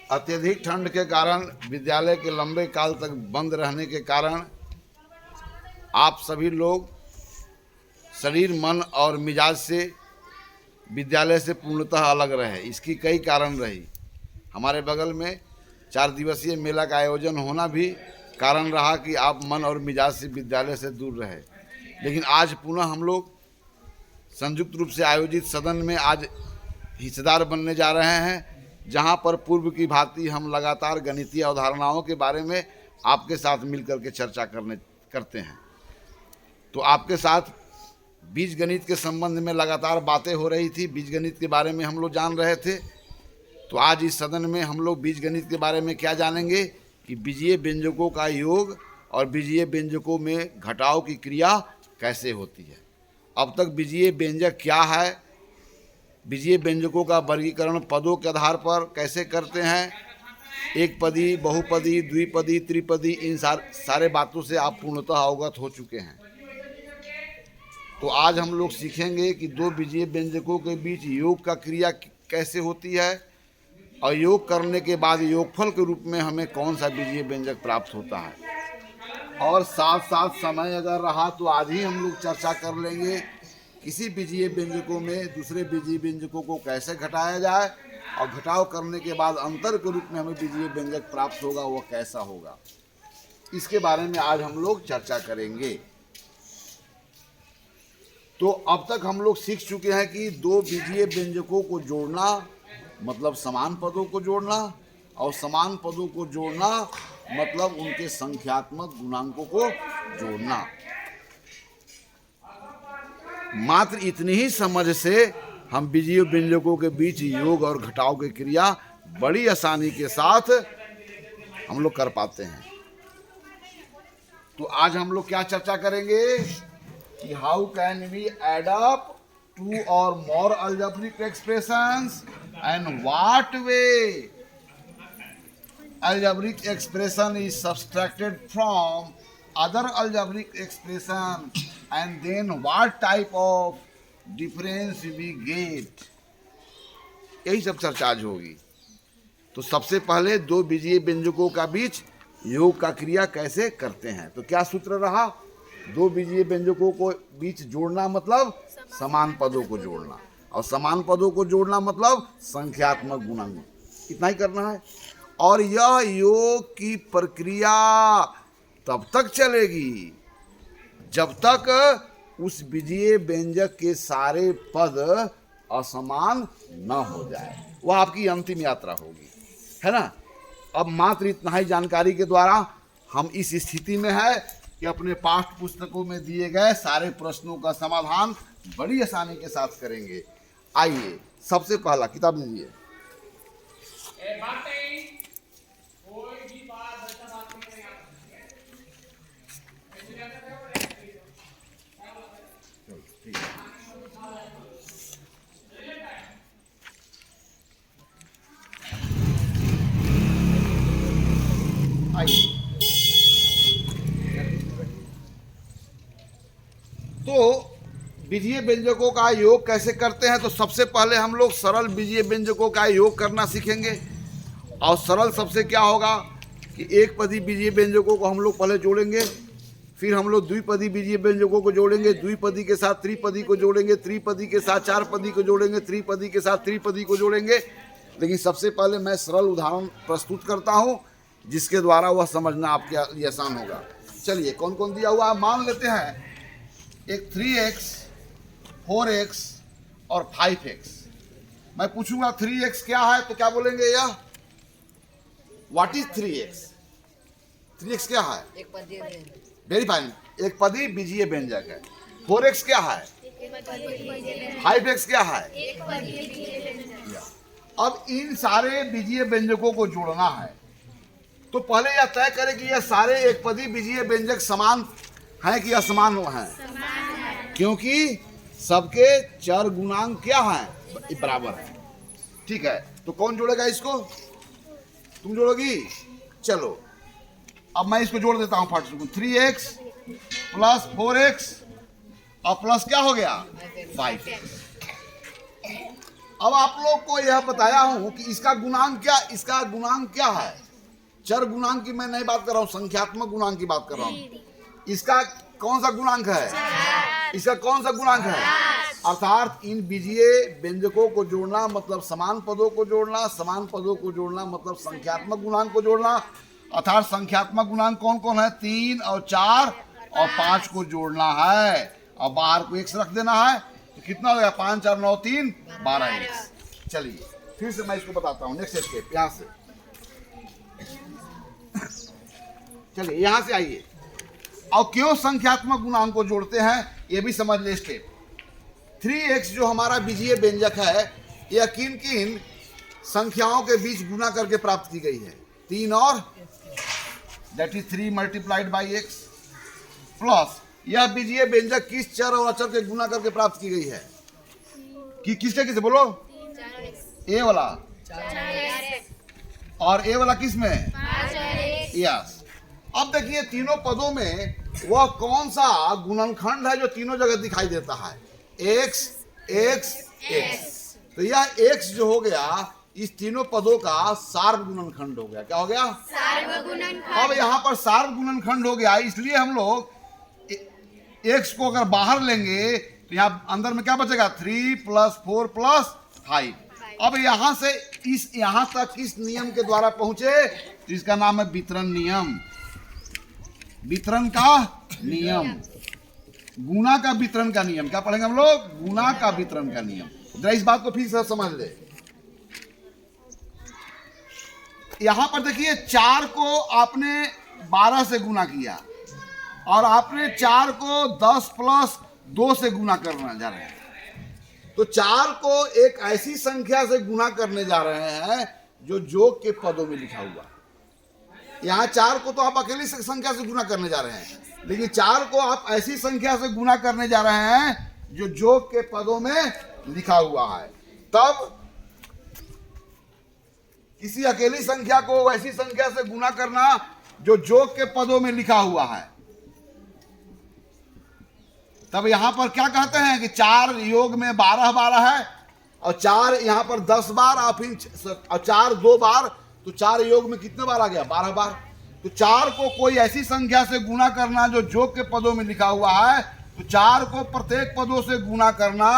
अत्यधिक ठंड के कारण, विद्यालय के लंबे काल तक बंद रहने के कारण आप सभी लोग शरीर, मन और मिजाज से विद्यालय से पूर्णतः अलग रहे। इसकी कई कारण रही। हमारे बगल में 4 दिवसीय मेला का आयोजन होना भी कारण रहा कि आप मन और मिजाज से विद्यालय से दूर रहे। लेकिन आज पुनः हम लोग संयुक्त रूप से आयोजित सदन में आज हिस्सेदार बनने जा रहे हैं, जहां पर पूर्व की भांति हम लगातार गणितीय अवधारणाओं के बारे में आपके साथ मिलकर के चर्चा करते हैं। तो आपके साथ बीजगणित के संबंध में लगातार बातें हो रही थी, बीजगणित के बारे में हम लोग जान रहे थे। तो आज इस सदन में हम लोग बीजगणित के बारे में क्या जानेंगे कि बीजीय व्यंजकों का योग और बीजीय व्यंजकों में घटाव की क्रिया कैसे होती है। अब तक बीजीय व्यंजक क्या है, बीजीय व्यंजकों का वर्गीकरण पदों के आधार पर कैसे करते हैं, एक पदी, बहुपदी, द्विपदी, त्रिपदी, इन सारे बातों से आप पूर्णतः अवगत हो चुके हैं। तो आज हम लोग सीखेंगे कि दो बीजीय व्यंजकों के बीच योग का क्रिया कैसे होती है और योग करने के बाद योगफल के रूप में हमें कौन सा बीजीय व्यंजक प्राप्त होता है। और साथ साथ समय अगर रहा तो आज ही हम लोग चर्चा कर लेंगे किसी बीजीय व्यंजकों में दूसरे बीजीय व्यंजकों को कैसे घटाया जाए और घटाव करने के बाद अंतर के रूप में हमें बीजीय व्यंजक प्राप्त होगा वो कैसा होगा, इसके बारे में आज हम लोग चर्चा करेंगे। तो अब तक हम लोग सीख चुके हैं कि दो बीजीय व्यंजकों को जोड़ना मतलब समान पदों को जोड़ना, और समान पदों को जोड़ना मतलब उनके संख्यात्मक गुणांकों को जोड़ना। मात्र इतनी ही समझ से हम बीजीय व्यंजकों के बीच योग और घटाव की क्रिया बड़ी आसानी के साथ हम लोग कर पाते हैं। तो आज हम लोग क्या चर्चा करेंगे कि how can we add up 2 or more algebraic expressions and what way algebraic expression is subtracted from other algebraic expression, and then what type of difference we get, यही सब चर्चा आज होगी। तो सबसे पहले दो बीजीय व्यंजकों का बीच योग का क्रिया कैसे करते हैं। तो क्या सूत्र रहा, दो बीजीय व्यंजकों को बीच जोड़ना मतलब समान पदों को जोड़ना, और समान पदों को जोड़ना मतलब संख्यात्मक गुणांक, इतना ही करना है। और यह योग की प्रक्रिया तब तक चलेगी जब तक उस बीजीय व्यंजक के सारे पद असमान न हो जाए, वह आपकी अंतिम यात्रा होगी, है ना। अब मात्र इतना ही जानकारी के द्वारा हम इस स्थिति में है कि अपने पाठ्य पुस्तकों में दिए गए सारे प्रश्नों का समाधान बड़ी आसानी के साथ करेंगे। आइए सबसे पहला किताब लीजिए। तो बीजीय व्यंजकों का योग कैसे करते हैं। तो सबसे पहले हम लोग सरल बीजीय व्यंजकों का योग करना सीखेंगे। और सरल सबसे क्या होगा कि एक पदी बीजीय व्यंजकों को हम लोग पहले जोड़ेंगे, फिर हम लोग द्विपदी बीजीय व्यंजकों को जोड़ेंगे, द्विपदी के साथ त्रिपदी को जोड़ेंगे, त्रिपदी के साथ चार पदी को जोड़ेंगे, त्रिपदी के साथ त्रिपदी को जोड़ेंगे। लेकिन सबसे पहले मैं सरल उदाहरण प्रस्तुत करता हूँ जिसके द्वारा वह समझना आपके लिए आसान होगा। चलिए कौन कौन दिया हुआ मान लेते हैं। एक 3x, 4x और 5x। मैं पूछूंगा 3x क्या है तो क्या बोलेंगे यह, व्हाट इज 3x। 3x क्या है, वेरी फाइन, एक पदी बीजीय व्यंजक है। 4x क्या है, 5x क्या है। अब इन सारे बीजीय व्यंजकों को जोड़ना है तो पहले यह तय करें कि यह सारे एक पदी बीजीय व्यंजक समान हैं कि असमान हैं, क्योंकि सबके चर गुणांक क्या हैं, बराबर है। ठीक है, तो कौन जोड़ेगा इसको, तुम जोड़ोगी। चलो अब मैं इसको जोड़ देता हूं फट से। 3x प्लस 4x और प्लस क्या हो गया 5x। अब आप लोग को यह बताया हूं कि इसका गुणांक क्या है। चर गुणांक की मैं नहीं बात कर रहा हूं, संख्यात्मक गुणांक की बात कर रहा हूं। इसका कौन सा गुणांक है? इसका कौन सा गुणांक है? अर्थात इन बीजीय व्यंजकों को जोड़ना मतलब समान पदों को जोड़ना, समान पदों को जोड़ना मतलब संख्यात्मक गुणांक को जोड़ना। अर्थात संख्यात्मक गुणांक कौन कौन है? 3 और 4 और 5 को जोड़ना है और बाहर को x रख देना है। तो कितना हो गया? 5 4 9 3 12x। चलिए फिर से मैं इसको बताता हूँ। नेक्स्ट स्टेप यहाँ से, चलिए यहाँ से आइए। और क्यों संख्यात्मक गुणांक को जोड़ते हैं ये भी समझ ले। स्टेप 3x जो हमारा बीजीय व्यंजक है यह किन किन संख्याओं के बीच गुना करके प्राप्त की गई है? 3 और that is 3 multiplied by x plus यह बीजीय व्यंजक किस चर और अचर के गुना करके प्राप्त की गई है? कि किससे बोलो? a वाला और a वाला किस में? यस। अब देखिए तीनों पदों में वह कौन सा गुणनखंड है जो तीनों जगह दिखाई देता है? x x x। तो यह x जो हो गया इस तीनों पदों का सार्व गुणनखंड हो गया। क्या हो गया? सार्व गुणनखंड। अब यहाँ पर सार्व गुणनखंड हो गया, इसलिए हम लोग x को अगर बाहर लेंगे तो यहाँ अंदर में क्या बचेगा? 3 + 4 + 5। अब यहाँ से यहाँ तक किस नियम के द्वारा पहुंचे? तो इसका नाम है वितरण नियम। वितरण का नियम, गुना का वितरण का नियम। क्या पढ़ेंगे हम लोग? गुना का वितरण का नियम। जरा इस बात को फिर से समझ ले। यहां पर देखिए 4 को आपने 12 से गुना किया और आपने 4 को 10 + 2 से गुना करना जा रहे हैं। तो 4 को एक ऐसी संख्या से गुना करने जा रहे हैं जो जोग के पदों में लिखा हुआ। यहाँ 4 को तो आप अकेली संख्या से गुना करने जा रहे हैं, लेकिन 4 को आप ऐसी संख्या से गुना करने जा रहे हैं जो जोग के पदों में लिखा हुआ है। तब किसी अकेली संख्या को ऐसी संख्या से गुना करना जो जोग के पदों में लिखा हुआ है। तब यहां पर क्या कहते हैं कि 4 योग में 12 12 है और 4 यहां पर 10 बार और फिर 4 2 बार, तो 4 योग में कितने बार आ गया? 12 बार। तो 4 को कोई ऐसी संख्या से गुना करना जो जोग के पदों में लिखा हुआ है, तो 4 को प्रत्येक पदों से गुना करना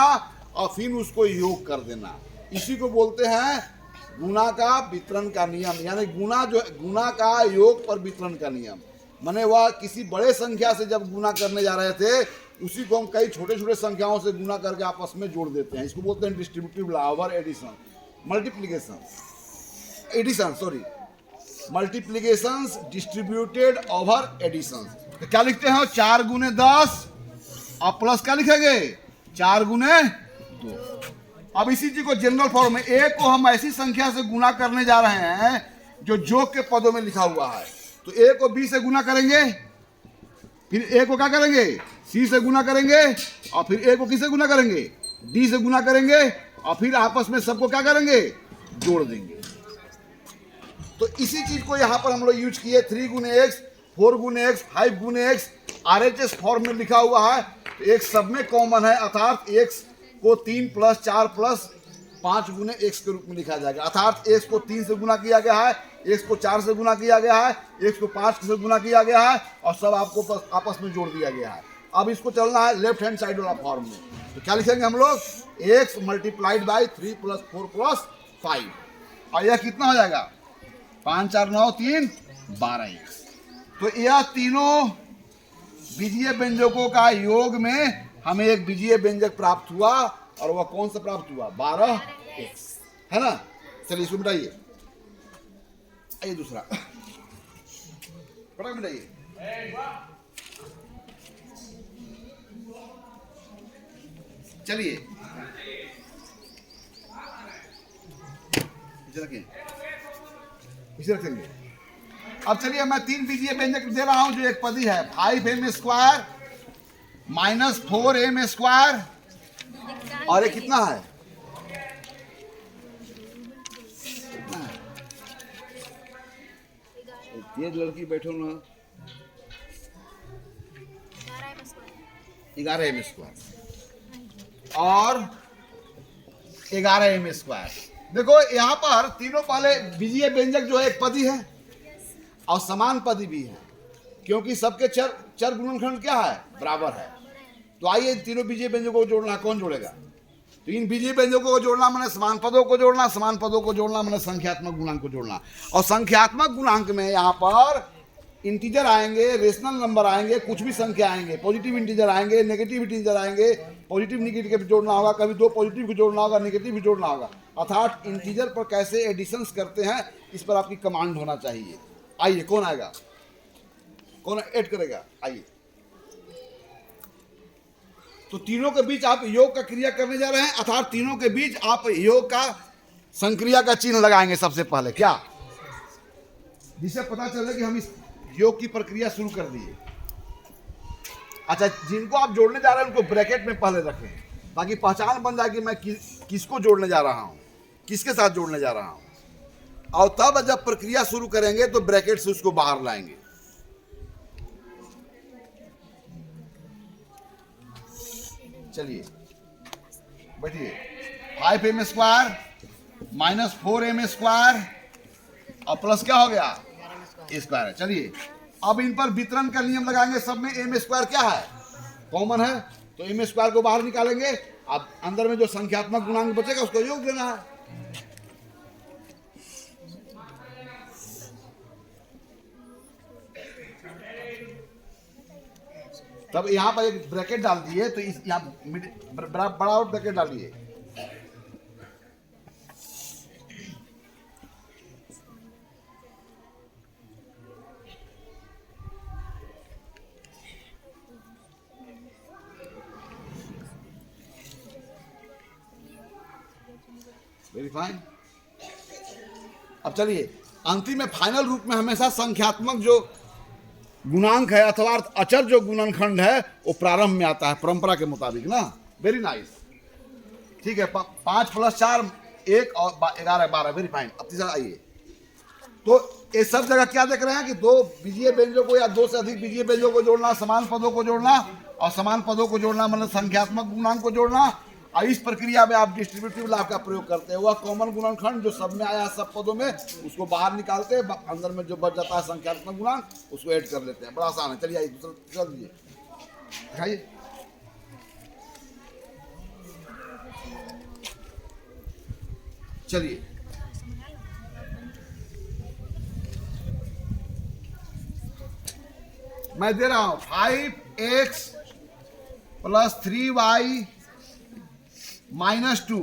और फिर उसको योग कर देना, इसी को बोलते हैं गुना का वितरण का नियम। यानी गुना का योग पर वितरण का नियम। माने वह किसी बड़े संख्या से जब गुना करने जा रहे थे उसी को हम कई छोटे छोटे संख्याओं से गुना करके आपस में जोड़ देते हैं। इसको बोलते हैं distributive law over addition, multiplication, addition sorry, multiplication distributed over addition. तो क्या लिखते हैं? 4 × 10 और प्लस क्या लिखेंगे? 4 × 2। अब इसी चीज को जनरल फॉर्म में a को हम ऐसी संख्या से गुना करने जा रहे हैं जो जोग के पदों में लिखा हुआ है। तो a को b से गुना करेंगे, फिर a को क्या करेंगे? c से गुना करेंगे और फिर a को किससे गुना करेंगे? d से गुना करेंगे और फिर आपस में सबको क्या करेंगे? जोड़ देंगे। तो इसी चीज को यहाँ पर हम लोग यूज किए। 3 × x, 4 × x, 5 × x RHS form में लिखा हुआ है। तो x सब में कॉमन है, अर्थात x को 3 + 4 + 5 × x के रूप में लिखा जाएगा। अर्थात x को 3 से गुना किया गया है, x को 4 से गुना किया गया है, x को 5 से गुना किया गया है और सब आपको आपस में जोड़ दिया गया है। अब इसको चलना है लेफ्ट हैंड साइड वाला फॉर्म में। तो क्या लिखेंगे हम लोग? x × 3 + 4 + 5 और यह कितना हो जाएगा? 5 4 9 3 12x। तो यह तीनों बीजीय व्यंजकों का योग में हमें एक बीजीय व्यंजक प्राप्त हुआ और वह कौन सा प्राप्त हुआ? 12x, है ना। चलिए इसको मिटाइए। आइए दूसरा फटाफट मिटाइए। चलिए इसे रखेंगे। अब चलिए मैं 3 बीजीय व्यंजक दे रहा हूं जो एक पदी है। 5m² - 4m² और ये कितना है? तेज लड़की बैठो ना। 11m² और 11m²। देखो यहाँ पर तीनों पहले बीजीय व्यंजक जो है एक पदी है और समान पदी भी है, क्योंकि सबके चर गुणनखंड क्या है, बराबर है। तो आइए तीनों बीजीय व्यंजकों को जोड़ना, कौन जोड़ेगा? तो इन बीजीय व्यंजकों को जोड़ना मैंने समान पदों को जोड़ना, समान पदों को जोड़ना मैंने संख्यात्मक गुणांक को जोड़ना। और संख्यात्मक गुणांक में यहाँ पर इंटीजर आएंगे, रेशनल नंबर आएंगे, कुछ भी संख्या आएंगे, पॉजिटिव इंटीजर आएंगे, नेगेटिव इंटीजर आएंगे, पॉजिटिव नेगेटिव भी जोड़ना होगा, कभी दो पॉजिटिव को जोड़ना होगा, नेगेटिव भी जोड़ना होगा। अर्थात इंटीजर पर कैसे एडिशंस करते हैं इस पर आपकी कमांड होना चाहिए। आइए कौन आएगा, कौन ऐड करेगा? आइए, तो तीनों के बीच आप योग का क्रिया करने जा रहे हैं, अर्थात तीनों के बीच आप योग का संक्रिया का चिन्ह लगाएंगे सबसे पहले, क्या, जिससे पता चले कि हम इस योग की प्रक्रिया शुरू कर दिए। अच्छा, जिनको आप जोड़ने जा रहे हैं उनको ब्रैकेट में पहले रखें, ताकि पहचान बन जाए कि मैं किसको जोड़ने जा रहा हूं, किसके साथ जोड़ने जा रहा हूं। और तब जब प्रक्रिया शुरू करेंगे तो ब्रैकेट से उसको बाहर लाएंगे। चलिए बैठिए, 5m² माइनस 4m² और प्लस क्या हो गया, a² है। चलिए अब इन पर वितरण का नियम लगाएंगे। सब में m² क्या है, कॉमन है, तो m² को बाहर निकालेंगे। अब अंदर में जो संख्यात्मक गुणांक बचेगा उसको योग देना है। तब यहां पर एक ब्रैकेट डाल दिए, तो इस यहाँ बड़ा और ब्रैकेट डालिए। Very fine. अब चलिए अंतिम में फाइनल रूप में हमेशा संख्यात्मक जो गुणांक है अथवा अचर जो गुणनखंड है वो प्रारंभ में आता है परंपरा के मुताबिक ना। वेरी नाइस, ठीक है। 5 + 4 1 और 11 12, वेरी फाइन। अब तीसरा आइए, तो ये सब जगह क्या देख रहे हैं कि दो बीजीय व्यंजकों या दो से अधिक बीजीय व्यंजकों को जोड़ना, समान पदों को जोड़ना, और समान पदों को जोड़ना मतलब संख्यात्मक गुणांक को जोड़ना। और इस प्रक्रिया में आप डिस्ट्रीब्यूटिव लॉ का प्रयोग करते हैं। वह कॉमन गुणनखंड जो सब में आया सब पदों में, उसको बाहर निकालते हैं, अंदर में जो बच जाता है संख्यात्मक गुणांक उसको ऐड कर लेते हैं। बड़ा आसान है। चलिए आइए दूसरा दीजिए, दिखाइए। चलिए मैं दे रहा हूं 5x + 3y -2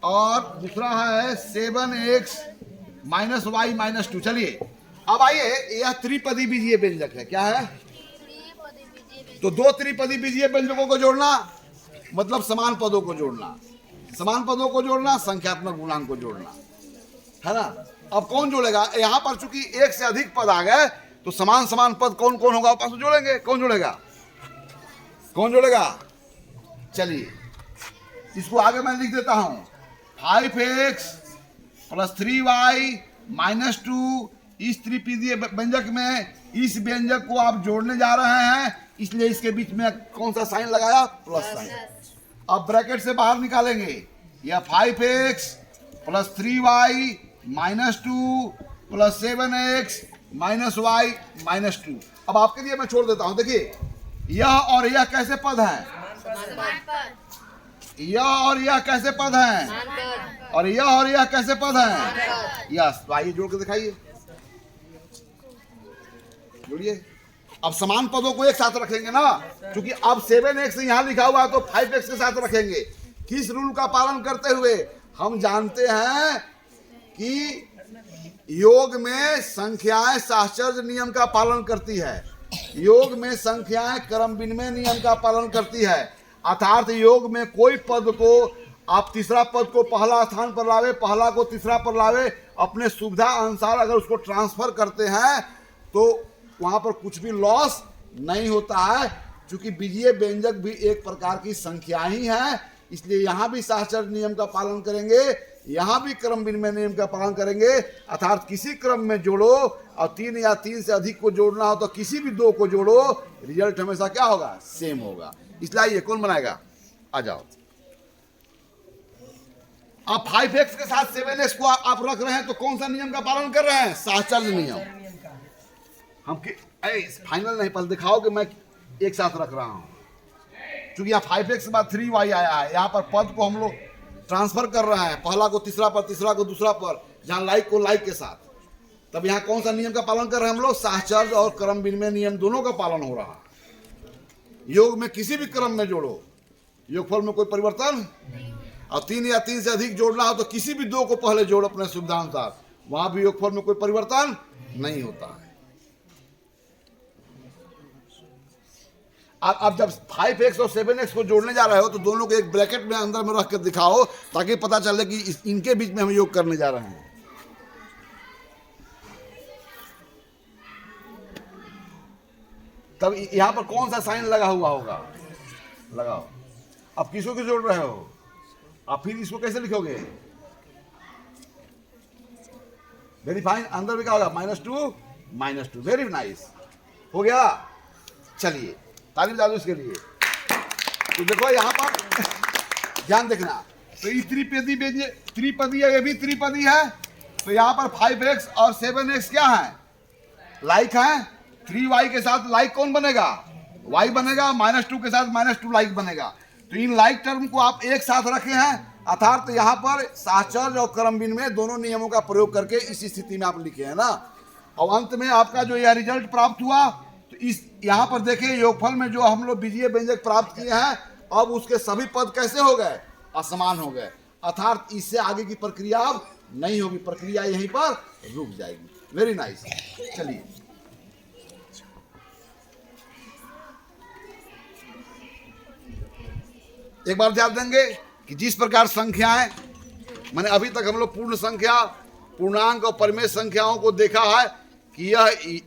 और दूसरा है 7x - y -2। चलिए अब आइए, यह त्रिपदी बीजीय व्यंजक है। क्या है? तो दो त्रिपदी बीजीय व्यंजकों को जोड़ना मतलब समान पदों को जोड़ना, समान पदों को जोड़ना, संख्यात्मक गुणांक को जोड़ना, है ना। अब कौन जोड़ेगा? यहां पर चूंकि एक से अधिक पद आ गए तो समान समान पद कौन कौन होगा आपस में जोड़ेंगे। कौन जोड़ेगा? कौन जोड़ेगा? चलिए इसको आगे मैं लिख देता हूं। 5x + 3y -2, इस त्रिपदीय व्यंजक में इस व्यंजक को आप जोड़ने जा रहे हैं, इसलिए इसके बीच में कौन सा साइन लगाया? Plus sign. अब ब्रैकेट से बाहर निकालेंगे, यह 5x + 3y -2 + 7x - y -2। अब आपके लिए मैं छोड़ देता हूं। देखिए यह और यह कैसे पद हैं? यह और यह कैसे पद हैं? और यह और यह कैसे पद हैं? यस। तो आइए जोड़ के दिखाइए, जोड़िए। अब समान पदों को एक साथ रखेंगे ना, क्योंकि अब 7x यहां लिखा हुआ है तो 5x के साथ रखेंगे। किस रूल का पालन करते हुए? हम जानते हैं कि योग में संख्याएं साहचर्य नियम का पालन करती है, योग में संख्याएं क्रम विनिमय नियम का पालन करती है। अर्थात योग में कोई पद को आप तीसरा पद को पहला स्थान पर लावे, पहला को तीसरा पर लावे, अपने सुविधा अनुसार अगर उसको ट्रांसफर करते हैं तो वहां पर कुछ भी लॉस नहीं होता है, क्योंकि बीजीय व्यंजक भी एक प्रकार की संख्या ही है। इसलिए यहाँ भी साहचर्य नियम का पालन करेंगे, यहाँ भी क्रम विनिमय नियम का पालन करेंगे। अर्थात किसी क्रम में जोड़ो और 3 या 3 से अधिक को जोड़ना हो तो किसी भी 2 को जोड़ो, रिजल्ट हमेशा क्या होगा? सेम होगा। इसलिए ये कौन बनाएगा? आ जाओ। आप 5x के साथ 7x को आप रख रहे हैं तो कौन सा नियम का पालन कर रहे हैं? साहचर्य नियम। हम फाइनल नहीं, पहले दिखाओ कि मैं एक साथ रख रहा हूं। क्योंकि यहाँ 5x के बाद 3y आया है, यहाँ पर पद को हम लोग ट्रांसफर कर रहे हैं, पहला को तीसरा पर, तीसरा को दूसरा पर, जहां लाइक को लाइक के साथ। तब यहाँ कौन सा नियम का पालन कर रहे हैं हम लोग? साहचर्य और क्रम विनिमय नियम दोनों का पालन हो रहा है। योग में किसी भी क्रम में जोड़ो, योगफल में कोई परिवर्तन, और 3 या 3 से अधिक जोड़ना हो तो किसी भी 2 को पहले जोड़ अपने सुविधा अनुसार, वहां भी योगफल में कोई परिवर्तन नहीं होता है। अब जब 5x और 7x को जोड़ने जा रहे हो तो दोनों को एक ब्रैकेट में अंदर में रख कर दिखाओ, ताकि पता चले कि इनके बीच में हम योग करने जा रहे हैं। तब यहां पर कौन सा साइन लगा हुआ होगा? लगाओ। अब किसको किस जोड़ रहे हो? आप फिर इसको कैसे लिखोगे? Very fine. अंदर भी क्या होगा? -2 वेरी नाइस। हो गया। चलिए तारीफ डालो इसके लिए। तो देखो यहाँ पर ध्यान देखना, तो ये त्रिपदी है, ये भी त्रिपदी है। तो यहाँ पर 5x और 7x क्या है? लाइक है। 3y के साथ लाइक कौन बनेगा? y बनेगा। -2 के साथ -2 लाइक बनेगा। तो इन लाइक टर्म को आप एक साथ रखे हैं, अर्थात यहाँ पर साहचर्य और क्रम विनिमय दोनों नियमों का प्रयोग करके इस स्थिति में आप लिखे हैं ना। और अंत में आपका जो यह रिजल्ट प्राप्त हुआ, तो इस यहाँ पर देखिए योगफल में जो हम लोग बीजीय व्यंजक प्राप्त किए हैं, अब उसके सभी पद कैसे हो गए? असमान हो गए। अर्थात इससे आगे की प्रक्रिया अब नहीं होगी, प्रक्रिया यहीं पर रुक जाएगी। Very nice. चलिए एक बार ध्यान देंगे कि जिस प्रकार संख्याएं, मैंने अभी तक हम लोग पूर्ण संख्या, पूर्णांक और परिमेय संख्याओं को देखा है कि यह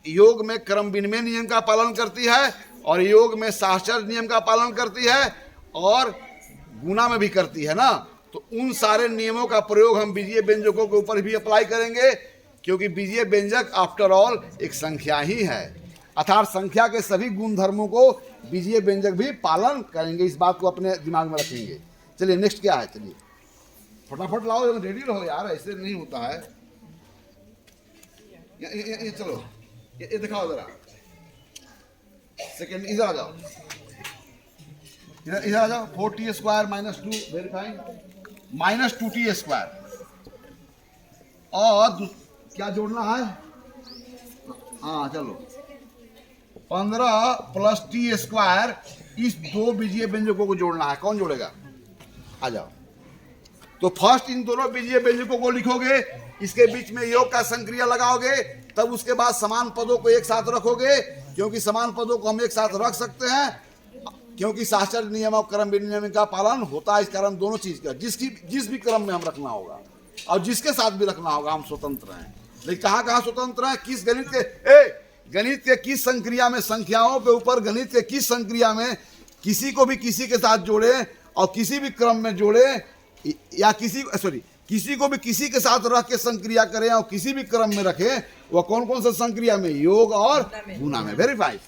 योग में क्रम विनिमय नियम का पालन करती है, और योग में साहचर्य नियम का पालन करती है, और गुणा में भी करती है ना। तो उन सारे नियमों का प्रयोग हम बीजीय व्यंजकों के ऊपर भी अप्लाई करेंगे, क्योंकि बीजीय व्यंजक आफ्टर ऑल एक संख्या ही है। अर्थात संख्या के सभी गुण धर्मों को बीजीय व्यंजक भी पालन करेंगे। इस बात को अपने दिमाग में रखेंगे। चलिए नेक्स्ट क्या है? चलिए फटाफट लाओ, रेडी रहो यार, ऐसे नहीं होता है। ये चलो, ये दिखाओ जरा। सेकेंड इधर आ जाओ, इधर आ जाओ। 4t² -2 verify -2t²। और क्या जोड़ना है? हाँ चलो, 15 + t²। इस 2 बीजीय व्यंजकों को जोड़ना है। कौन जोड़ेगा? आ जाओ। तो फर्स्ट इन दोनों बीजीय व्यंजकों को लिखोगे, इसके बीच में योग का संक्रिया लगाओगे, तब उसके बाद समान पदों को एक साथ रखोगे, क्योंकि समान पदों को हम एक साथ रख सकते हैं, क्योंकि साहचर्य नियम और क्रम विनिमय का पालन होता है। इस कारण दोनों चीज का जिस भी क्रम में हम रखना होगा और जिसके साथ भी रखना होगा, हम स्वतंत्र हैं। लेकिन कहाँ स्वतंत्र हैं? किस गणित के किस संक्रिया में, संख्याओं के ऊपर गणित के किस संक्रिया में किसी को भी किसी के साथ जोड़े, और किसी भी क्रम में जोड़े, या किसी को भी किसी के साथ रख के संक्रिया करें और किसी भी क्रम में रखें, वह कौन कौन सा संक्रिया में? योग और गुणा में। वेरीफाई।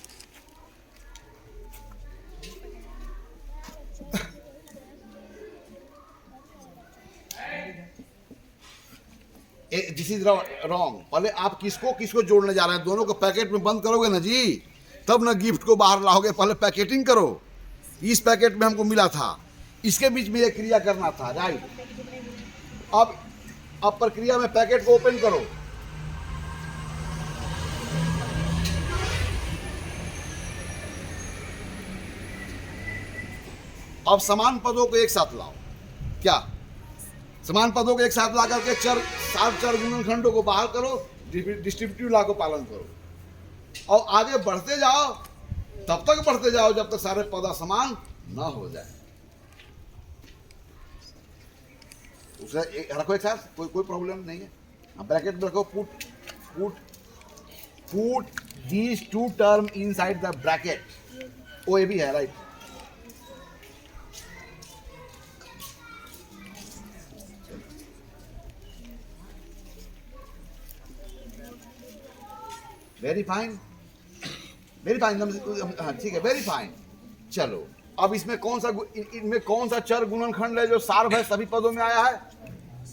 This is wrong. पहले आप किसको जोड़ने जा रहे हैं? दोनों को पैकेट में बंद करोगे ना जी, तब ना गिफ्ट को बाहर लाओगे। पहले पैकेटिंग करो। इस पैकेट में हमको मिला था, इसके बीच में यह क्रिया करना था, राइट। अब प्रक्रिया में पैकेट को ओपन करो। अब समान पदों को एक साथ लाओ। क्या? समान पदों को एक साथ ला करके 7 चर गुणनखंडों को बाहर करो, डिस्ट्रीब्यूटिव लॉ को पालन करो, और आगे बढ़ते जाओ। तब तक बढ़ते जाओ जब तक सारे पद समान ना हो जाए। उसे रखो एक साथ, कोई प्रॉब्लम नहीं है। ब्रैकेट में रखो। Put these 2 term inside the bracket। ओ ये भी है, राइट। Very fine. हाँ ठीक है, वेरी फाइन। चलो अब इसमें इनमें कौन सा चर गुणनखंड है जो सार्व है सभी पदों में आया है?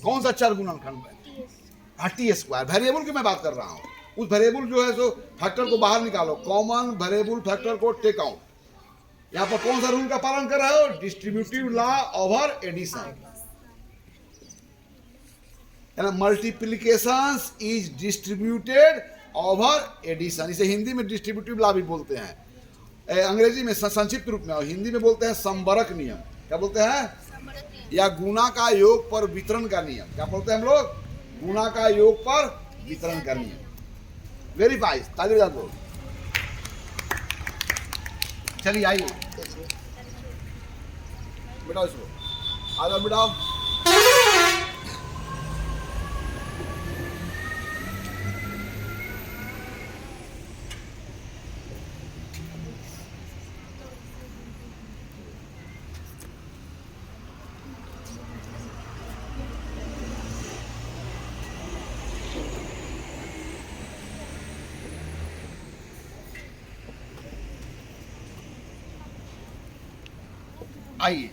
कौन सा चर गुणनखंड है? T square. वेरिएबल की मैं बात कर रहा हूँ। उस वेरिएबल जो है सो फैक्टर को बाहर निकालो, कॉमन वेरिएबल फैक्टर को टेक आउट। यहाँ पर कौन सा रूल का पालन कर रहे हो? Distributive law over addition. Multiplication is distributed over addition. इसे हिंदी में डिस्ट्रीब्यूटिव लॉ भी बोलते हैं, अंग्रेजी में संक्षिप्त रूप में, और हिंदी में बोलते हैं संबरक नियम। क्या बोलते हैं? या गुणा का योग पर वितरण का नियम। क्या बोलते हैं हम लोग? गुणा का योग पर वितरण का नियम। वेरीफाई, ताली बजा दो। चलिए आइए बिठाओ इसको, आ जाओ बिठाओ। आइए,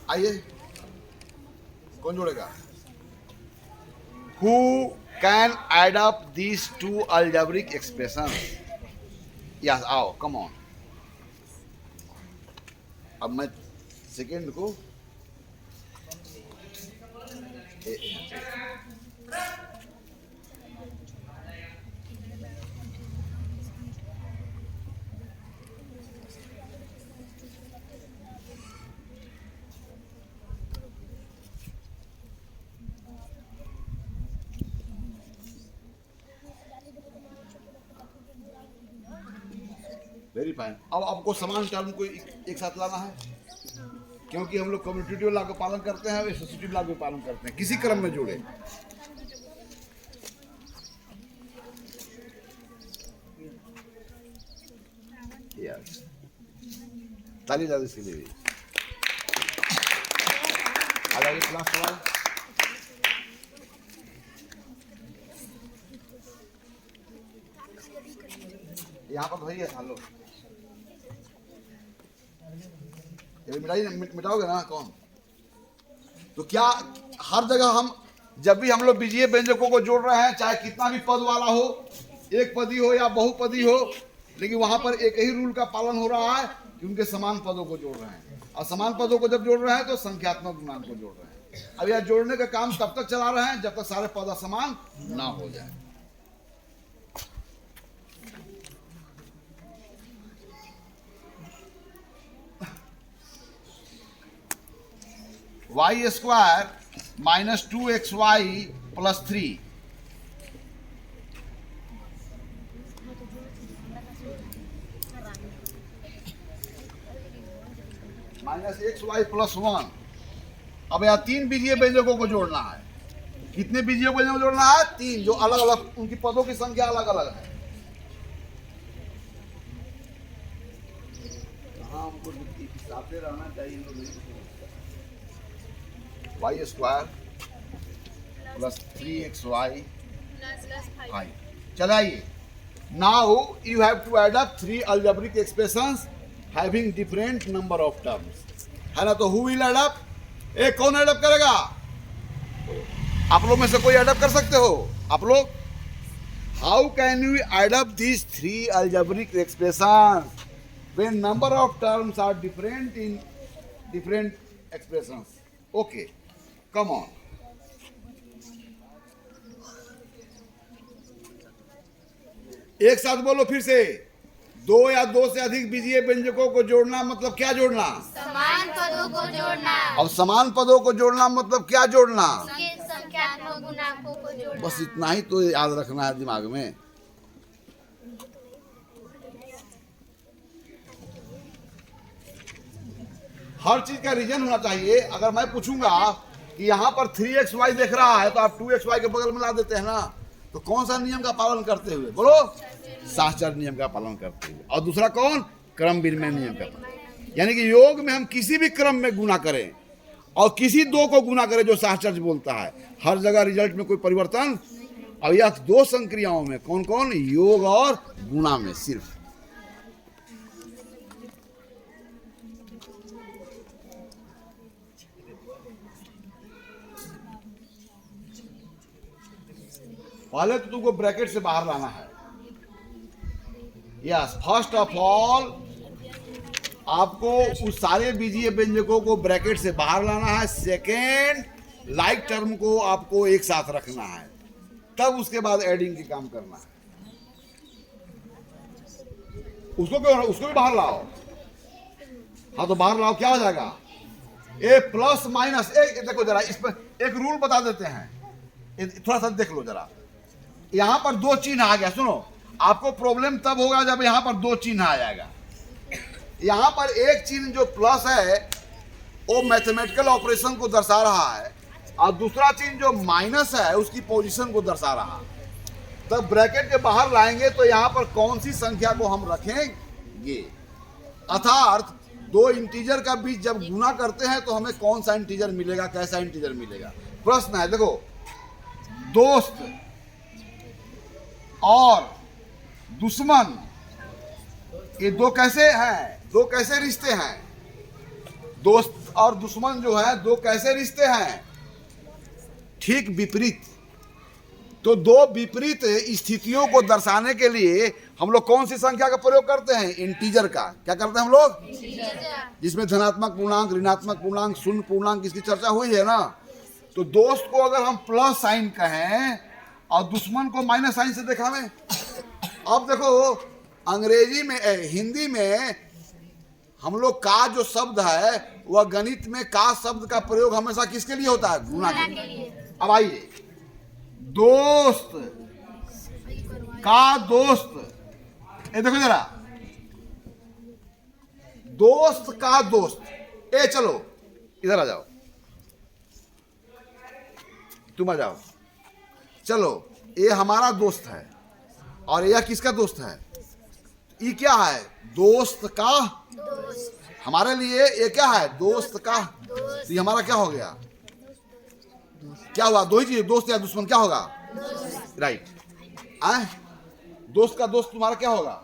आइए, कौन जोड़ेगा? Who can add up these two algebraic expressions? Yes, आओ, come on. अब मैं सेकेंड को वेरी फाइन। अब आपको समान टर्म को एक साथ लाना है, क्योंकि हम लोग कम्यूटेटिव लॉ का पालन करते हैं, एसोसिएटिव लॉ का पालन करते हैं। किसी क्रम में जोड़े। यस, ताली ज़्यादा इसके लिए। आ जाइए क्लास सवाल। यहाँ पर भैया था लो, मिटाओगे ना? कौन? तो क्या हर जगह हम जब भी हम लोग बीजीय व्यंजकों को जोड़ रहे हैं, चाहे कितना भी पद वाला हो, एक पदी हो या बहुपदी हो, लेकिन वहां पर एक ही रूल का पालन हो रहा है कि उनके समान पदों को जोड़ रहे हैं। और समान पदों को जब जोड़ रहे हैं तो संख्यात्मक गुणांक को जोड़ रहे हैं। अब यह जोड़ने का काम तब तक चला रहे हैं जब तक सारे पद समान ना हो जाए। Y square minus 2xy plus 3 minus xy plus 1। अब यहाँ तीन बीजीय व्यंजकों को जोड़ना है। कितने बीजीय व्यंजकों को जोड़ना है? तीन, जो अलग अलग उनकी पदों की संख्या अलग अलग है। हमको हिसाब रहना चाहिए। Y square plus 3xy 5। चलाइए। Now you have to add up 3 algebraic expressions having different number of terms, है ना? तो who will add up? एक कौन एड अप करेगा? आप लोग में से कोई एड अप कर सकते हो? आप लोग? How can you add up these 3 algebraic expressions when number of terms are different in different expressions? Okay, come on. एक साथ बोलो फिर से। दो या दो से अधिक बीजीय व्यंजकों को जोड़ना मतलब क्या जोड़ना? समान पदों को जोड़ना। और समान पदों को जोड़ना मतलब क्या जोड़ना? संख्यात्मक गुणांकों को जोड़ना। बस इतना ही तो याद रखना है दिमाग में। हर चीज का रीजन होना चाहिए। अगर मैं पूछूंगा कि यहाँ पर 3xy देख रहा है तो आप 2xy के बगल में ला देते हैं ना, तो कौन सा नियम का पालन करते हुए? बोलो, साहचर्य नियम का पालन करते हुए। और दूसरा कौन? क्रम विनिमय नियम का पालन। यानी कि योग में हम किसी भी क्रम में गुना करें और किसी दो को गुना करें जो साहचर्य बोलता है, हर जगह रिजल्ट में कोई परिवर्तन अब यह दो संक्रियाओं में कौन कौन, योग और गुणा में सिर्फ। पहले तो तुमको ब्रैकेट से बाहर लाना है। यस, फर्स्ट ऑफ ऑल आपको उस सारे बीजीय व्यंजकों को ब्रैकेट से बाहर लाना है। सेकेंड, लाइक टर्म को आपको एक साथ रखना है, तब उसके बाद एडिंग की काम करना है। उसको भी बाहर लाओ। हाँ तो बाहर लाओ, क्या हो जाएगा, ए प्लस माइनस। देखो जरा, इस पर एक रूल बता देते हैं, थोड़ा सा देख लो जरा। यहां पर दो चिन्ह आ गया। सुनो, आपको प्रॉब्लम तब होगा जब यहां पर दो चिन्ह आ जाएगा। यहां पर एक चिन्ह जो प्लस है वो मैथमेटिकल ऑपरेशन को दर्शा रहा है, और दूसरा चिन्ह जो माइनस है उसकी पोजीशन को दर्शा रहा है। तब ब्रैकेट के बाहर लाएंगे तो यहां पर कौन सी संख्या को हम रखेंगे, अर्थात दो इंटीजर का बीच जब गुना करते हैं तो हमें कौन सा इंटीजर मिलेगा, कैसा इंटीजर मिलेगा, प्रश्न है। देखो, दोस्त और दुश्मन, ये दो कैसे हैं, दो कैसे रिश्ते हैं, दोस्त और दुश्मन जो है दो कैसे रिश्ते हैं, ठीक विपरीत। तो दो विपरीत स्थितियों को दर्शाने के लिए हम लोग कौन सी संख्या का प्रयोग करते हैं, इंटीजर का। क्या करते हैं हम लोग, जिसमें धनात्मक पूर्णांक, ऋणात्मक पूर्णांक, शून्य पूर्णांक, इसकी चर्चा हुई है ना। तो दोस्त को अगर हम प्लस साइन कहें और दुश्मन को माइनस साइन से दिखावें। अब देखो, अंग्रेजी में, हिंदी में हम लोग का जो शब्द है वह गणित में का शब्द का प्रयोग हमेशा किसके लिए होता है, गुणा के लिए। अब आइए, दोस्त का दोस्त, ये देखो जरा, दोस्त का दोस्त। चलो इधर आ जाओ, तुम आ जाओ। चलो, ये हमारा दोस्त है और यह किसका दोस्त है, ये क्या है, दोस्त का दोस्त। हमारे लिए ये क्या है, दोस्त का दोस्त। ये हमारा क्या हो गया, क्या हुआ, दो ही चीज, दोस्त या दुश्मन, क्या होगा, राइट। दोस्त का दोस्त तुम्हारा क्या होगा,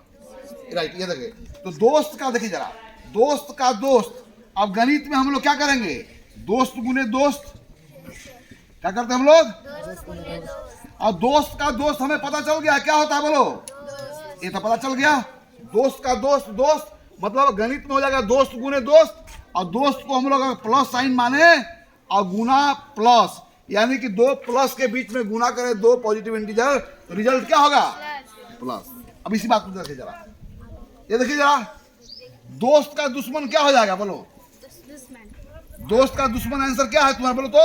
राइट। ये देखिए, तो दोस्त का, देखिए जरा, दोस्त का दोस्त। अब गणित में हम लोग क्या करेंगे, दोस्त गुने दोस्त, क्या करते हैं हम लोग, और दोस्त का दोस्त हमें पता चल गया क्या होता है, बोलो, ये तो पता चल गया। दोस्त का दोस्त, दोस्त मतलब गणित में हो जाएगा दोस्त गुने दोस्त, और दोस्त को हम लोग प्लस साइन माने और गुना प्लस, यानी कि दो प्लस के बीच में गुना करें दो पॉजिटिव इंटीजर, तो रिजल्ट क्या होगा, प्लस। अब इसी बात को देखिए जरा, ये देखिए जरा, दोस्त का दुश्मन क्या हो जाएगा, बोलो, दोस्त का दुश्मन आंसर क्या है तुम्हारा, बोलो तो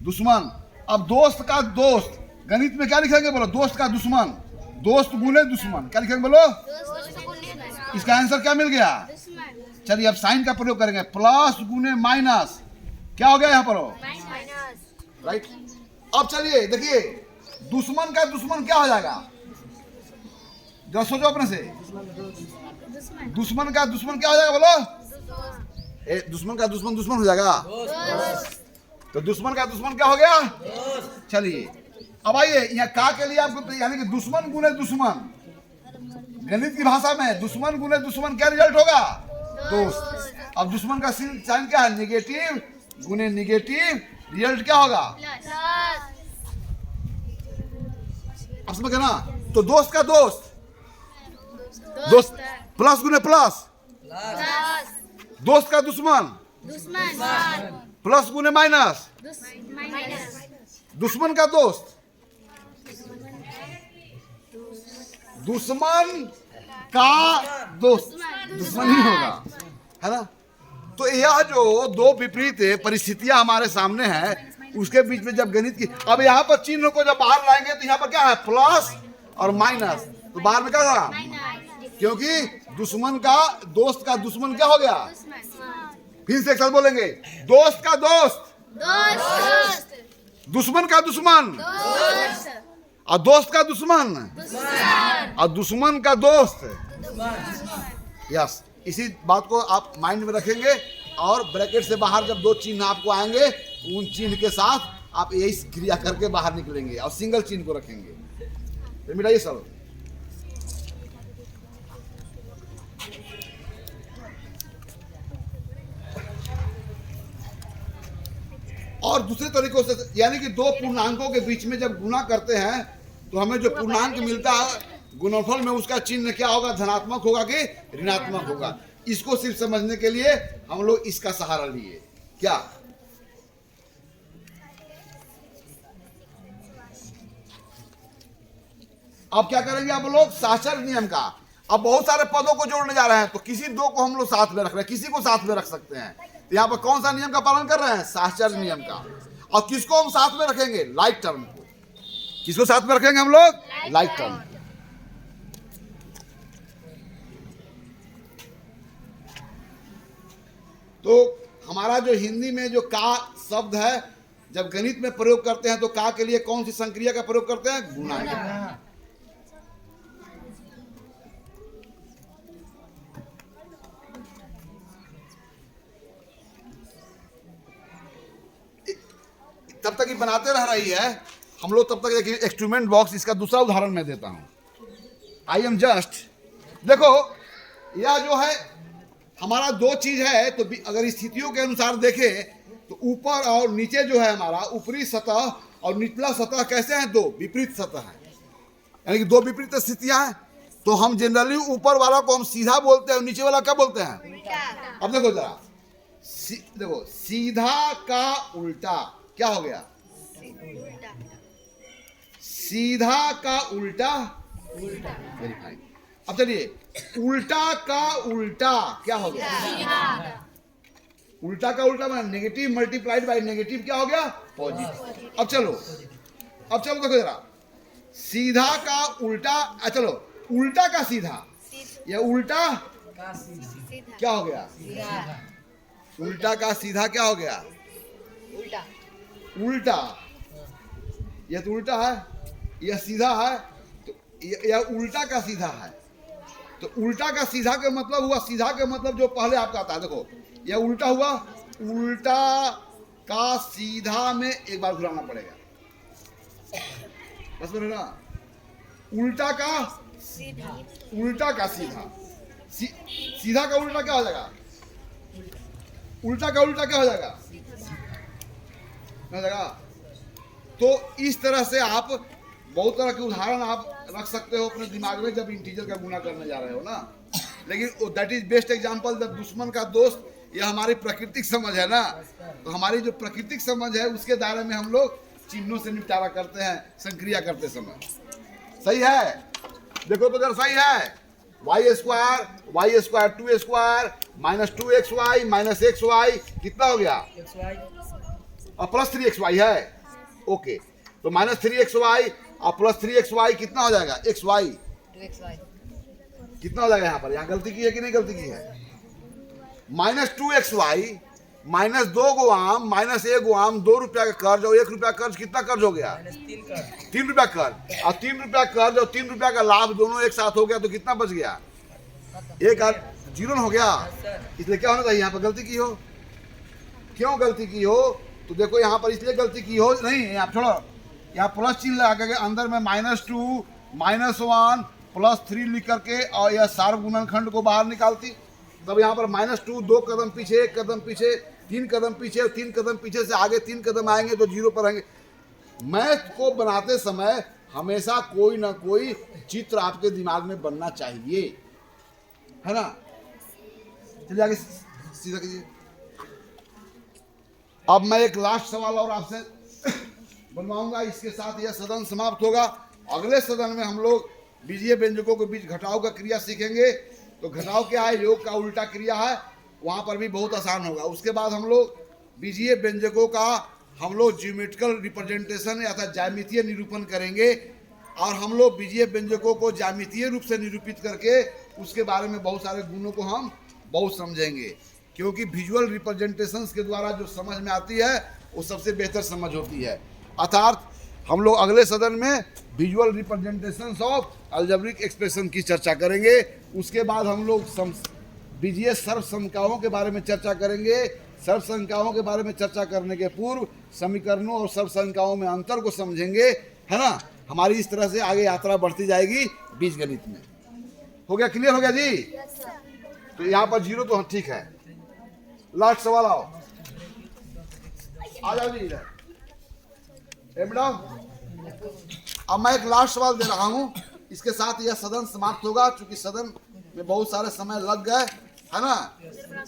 दुश्मन। अब दोस्त का दोस्त गणित में क्या लिखेंगे, बोलो, दोस्त का दुश्मन, दोस्त गुने दुश्मन, क्या लिखेंगे, बोलो, इसका आंसर क्या मिल गया। चलिए अब साइन का प्रयोग करेंगे, प्लस गुने माइनस, क्या हो गया यहाँ पर, राइट। अब चलिए देखिए, दुश्मन का दुश्मन क्या हो जाएगा, जरा सोचो अपने से, दुश्मन का दुश्मन क्या हो जाएगा, बोलो, दुश्मन का दुश्मन दुश्मन हो जाएगा, तो दुश्मन का दुश्मन क्या हो गया। चलिए अब आइए यहाँ का के लिए आपको, यानी कि दुश्मन गुने दुश्मन, गणित की भाषा में दुश्मन गुने दुश्मन क्या रिजल्ट होगा, दोस्त। अब दुश्मन का साइन क्या है, निगेटिव गुने निगेटिव, रिजल्ट क्या होगा, अब समझ गए ना। तो दोस्त का दोस्त, दोस्त प्लस गुने प्लस, दोस्त का दुश्मन, प्लस गुने माइनस, दुश्मन का दोस्त, दुश्मन का दोस्त, दुश्मन ही होगा, है ना। तो यह जो दो विपरीत परिस्थितियां हमारे सामने हैं, उसके बीच में जब गणित की, अब यहाँ पर चिन्ह को जब बाहर लाएंगे तो यहाँ पर क्या है, प्लस और माइनस, तो बाहर में क्या होगा, क्योंकि दुश्मन का दोस्त का दुश्मन क्या हो गया, फिर से एक साथ बोलेंगे, दोस्त का दोस्त, दुश्मन का दुश्मन, और दोस्त का दुश्मन, और दुश्मन का दोस्त। यस, इसी बात को आप माइंड में रखेंगे, और ब्रैकेट से बाहर जब दो चिन्ह आपको आएंगे, उन चिन्ह के साथ आप यही क्रिया करके बाहर निकलेंगे और सिंगल चिन्ह को रखेंगे। तो मिटाइए सब। और दूसरे तरीकों से, यानी कि दो पूर्णांकों के बीच में जब गुना करते हैं तो हमें जो पूर्णांक मिलता है गुणनफल में, उसका चिन्ह क्या होगा, धनात्मक होगा कि ऋणात्मक होगा। इसको सिर्फ समझने के लिए हम लोग इसका सहारा लिए। क्या अब क्या करेंगे आप लोग, साक्षर नियम का। अब बहुत सारे पदों को जोड़ने जा रहे हैं, तो किसी दो को हम लोग साथ में रख रहे हैं, किसी को साथ में रख सकते हैं। तो यहाँ पर कौन सा नियम का पालन कर रहे हैं, साक्षर नियम का। और किसको हम साथ में रखेंगे, लाइक टर्म को। किसको साथ में रखेंगे हम लोग, लाइक टर्म। तो हमारा जो हिंदी में जो का शब्द है, जब गणित में प्रयोग करते हैं तो का के लिए कौन सी संक्रिया का प्रयोग करते हैं, गुणा। तब तक ये बनाते रह रही है हम लोग, तब तक देखिए इंस्ट्रूमेंट बॉक्स। इसका दूसरा उदाहरण मैं देता हूं। आई एम जस्ट, देखो यह जो है हमारा दो चीज है, तो अगर स्थितियों के अनुसार देखें तो ऊपर और नीचे जो है हमारा ऊपरी सतह और निचला सतह कैसे हैं, दो विपरीत सतह है, यानी कि दो विपरीत स्थितियां हैं। तो हम जनरली ऊपर वाला को हम सीधा बोलते हैं और नीचे वाला क्या बोलते हैं। अब देखो जरा, देखो सीधा का उल्टा क्या हो गया, सीधा का उल्टा, वेरी फाइन। अब चलिए उल्टा का उल्टा क्या हो गया, उल्टा का उल्टा मतलब नेगेटिव मल्टीप्लाइड बाय नेगेटिव क्या हो गया, पॉजिटिव। अब चलो देखो जरा, सीधा का उल्टा, चलो उल्टा का सीधा, या उल्टा क्या हो गया, उल्टा का सीधा क्या हो गया, उल्टा। यह तो उल्टा है, यह सीधा है, तो यह उल्टा का सीधा है। तो उल्टा का सीधा का मतलब हुआ, सीधा का मतलब जो पहले आपका आता है, देखो यह उल्टा हुआ, उल्टा का सीधा में एक बार घुराना पड़ेगा, बस बोलो ना, उल्टा का सीधा, उल्टा का सीधा, सीधा का उल्टा क्या हो जाएगा, उल्टा का उल्टा क्या हो जाएगा, तो इस तरह से आप बहुत तरह के उदाहरण आप रख सकते हो अपने दिमाग में जब इंटीजर का गुना करने जा रहे हो ना। लेकिन दैट इज बेस्ट एग्जांपल, जब दुश्मन का दोस्त, यह हमारी प्राकृतिक समझ है ना। तो हमारी जो प्राकृतिक समझ है उसके दायरे में हम लोग चिन्हों से निपटारा करते हैं संक्रिया करते समय। सही है, देखो तो जरा सही है। Y square 2 square minus 2xy minus xy कितना हो गया, और प्लस 3xy है। ओके, तो माइनस 3xy और प्लस 3xy कितना हो जाएगा, xy कितना हो जाएगा। यहाँ पर यहाँ गलती की है कि नहीं गलती की है, minus 2xy minus 2 Guam minus 1 Guam, 2 रुपया का कर्ज और 1 रुपया कर्ज, कितना कर्ज हो गया, 3 रुपया कर्ज, और 3 रुपया कर्ज और 3 रुपया का लाभ दोनों एक साथ हो गया, तो कितना बच गया, एक जीरो हो गया। इसलिए क्या होना चाहिए, यहाँ पर गलती की हो, क्यों गलती की हो, तो देखो यहाँ पर इसलिए गलती की हो नहीं, आप छोड़ो, यहाँ प्लस चिन्ह लगा के अंदर में -2 -1 +3 लिख करके और यह सार्व गुणनखंड को बाहर निकालती, तब यहाँ पर -2 2 कदम पीछे, 1 कदम पीछे, 3 कदम पीछे, 3 कदम पीछे से आगे 3 कदम आएंगे तो जीरो पर आएंगे। मैथ को बनाते समय हमेशा कोई ना कोई चित्र आपके दिमाग में बनना चाहिए, है ना। चलिए आगे सीधा कीजिए। अब मैं एक लास्ट सवाल और आपसे बनवाऊंगा, इसके साथ यह सदन समाप्त होगा। अगले सदन में हम लोग बीजीय व्यंजकों के बीच घटाव का क्रिया सीखेंगे। तो घटाव क्या है, योग का उल्टा क्रिया है, वहाँ पर भी बहुत आसान होगा। उसके बाद हम लोग बीजीय व्यंजकों का हम लोग ज्योमेट्रिकल रिप्रेजेंटेशन या ज्यामितीय निरूपण करेंगे, और हम लोग बीजीय व्यंजकों को ज्यामितीय रूप से निरूपित करके उसके बारे में बहुत सारे गुणों को हम बहुत समझेंगे, क्योंकि विजुअल रिप्रेजेंटेशंस के द्वारा जो समझ में आती है वो सबसे बेहतर समझ होती है। अर्थात हम लोग अगले सदन में visual representations of algebraic expression की चर्चा करेंगे। उसके बाद हम लोग बीजीय सर्वसमकाओं के बारे में चर्चा करेंगे, सर्व संख्याओं के बारे में चर्चा करने के पूर्व समीकरणों और सर्व संख्याओं में अंतर को समझेंगे, है ना। हमारी इस तरह से आगे यात्रा बढ़ती जाएगी बीजगणित में। हो गया, क्लियर हो गया जी? तो यहाँ पर 0 तो ठीक है। लास्ट सवाल आओ, आ जाओ जी इधर। बेटा अब मैं एक लास्ट सवाल दे रहा हूं, इसके साथ यह सदन समाप्त होगा, क्योंकि सदन में बहुत सारे समय लग गए, है ना।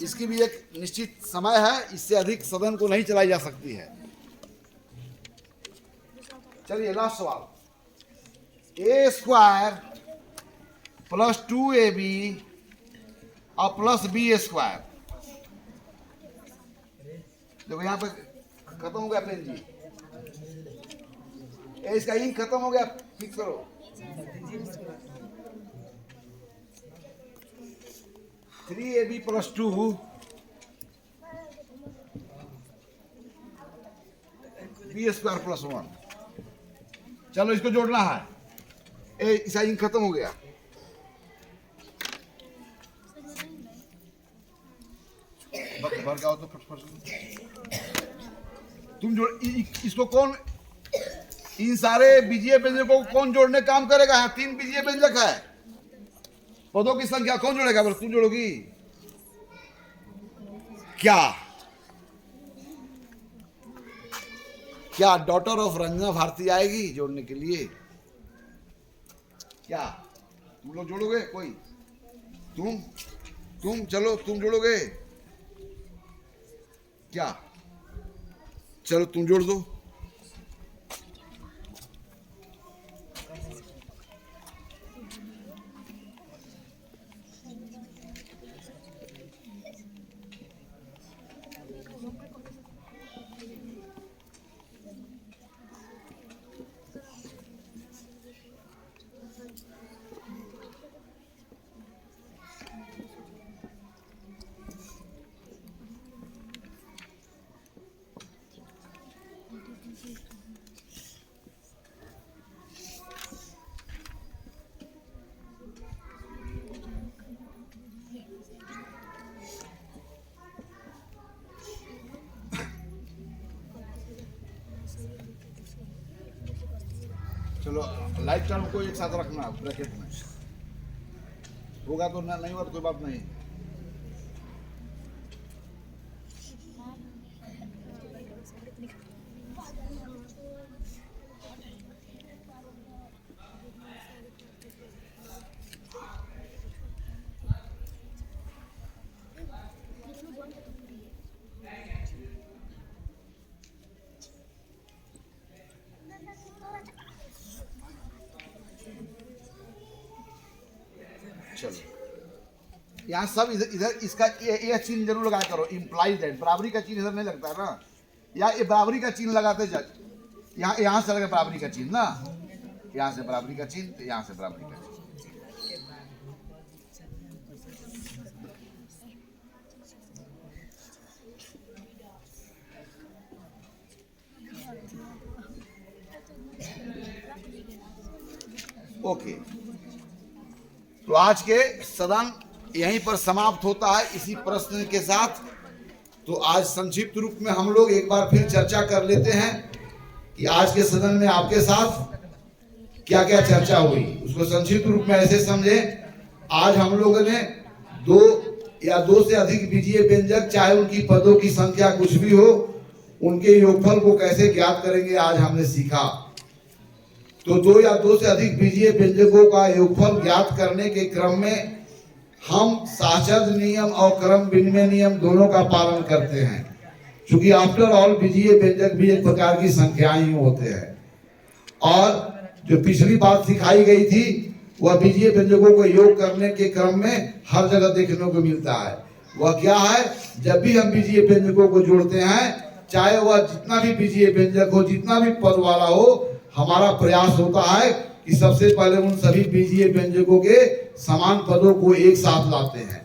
इसकी भी एक निश्चित समय है, इससे अधिक सदन को नहीं चलाई जा सकती है। चलिए लास्ट सवाल, a² + 2ab और +b²। देखो यहाँ पे खत्म हो गया पेन जी, इसका ई खत्म हो गया, फिक्स करो। 3ab + 2 b² + 1। चलो इसको जोड़ना है, इसका ई खत्म हो गया। भर का हो तो फट तुम जोड़, इसको कौन, इन सारे बीजीय व्यंजकों को कौन जोड़ने काम करेगा? यहाँ 3 बीजीय व्यंजक है, पदों की संख्या कौन जोड़ेगा? बस तुम जोड़ोगी क्या? क्या डॉटर ऑफ रंजना भारती आएगी जोड़ने के लिए? क्या तुम लोग जोड़ोगे? कोई तुम चलो, तुम जोड़ोगे क्या? चलो तुम जोड़ दो। चलो लाइफ टाइम को एक साथ रखना ब्रैकेट में, होगा तो ना, नहीं होगा तो कोई बात नहीं। चलो यहाँ सब इधर इसका ये चिन्ह जरूर लगाया करो, इम्प्लाइज दैट। बराबरी का चिन्ह इधर नहीं लगता है ना, या ये बराबरी का चिन्ह लगाते यहाँ से लगे बराबरी का चिन्ह ना, यहाँ से बराबरी का चिन्ह, तो यहाँ से बराबरी का चिन्ह। ओके, तो आज के सदन यहीं पर समाप्त होता है इसी प्रश्न के साथ। तो आज संक्षिप्त रूप में हम लोग एक बार फिर चर्चा कर लेते हैं कि आज के सदन में आपके साथ क्या क्या चर्चा हुई, उसको संक्षिप्त रूप में ऐसे समझे। आज हम लोगों ने 2 या 2 से अधिक बीजीय व्यंजक, चाहे उनकी पदों की संख्या कुछ भी हो, उनके योगफल को कैसे ज्ञात करेंगे आज हमने सीखा। तो 2 या 2 से अधिक बीजीय व्यंजकों का योगफल ज्ञात करने के क्रम में हम साचर्ज नियम और क्रम विनिमय नियम दोनों का पालन करते हैं, क्योंकि आफ्टर ऑल बीजीय व्यंजक भी एक प्रकार की संख्याएं ही होते हैं। और जो पिछली बात सिखाई गई थी वह बीजीय व्यंजकों को योग करने के क्रम में हर जगह देखने को मिलता है। वह क्या है? जब भी हम बीजीय व्यंजकों को जोड़ते हैं, चाहे वह जितना भी बीजीय व्यंजक हो, जितना भी पद वाला हो, हमारा प्रयास होता है कि सबसे पहले उन सभी बीजीय व्यंजकों के समान पदों को एक साथ लाते हैं,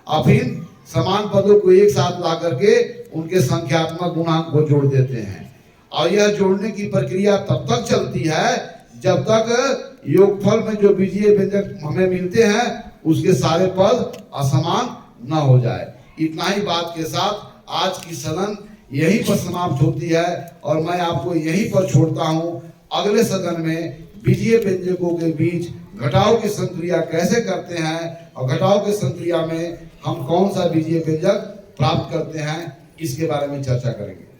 और फिर समान पदों को एक साथ ला करके उनके संख्यात्मक गुणांक को जोड़ देते हैं। और यह जोड़ने की प्रक्रिया तब तक चलती है जब तक योगफल में जो बीजीय व्यंजक हमें मिलते हैं उसके सारे पद असमान न हो जाए। इतना ही बात के साथ आज की सदन यहीं पर समाप्त होती है और मैं आपको यहीं पर छोड़ता हूं। अगले सदन में बीजीय व्यंजकों के बीच घटाव की संक्रिया कैसे करते हैं और घटाव की संक्रिया में हम कौन सा बीजीय व्यंजक प्राप्त करते हैं, इसके बारे में चर्चा करेंगे।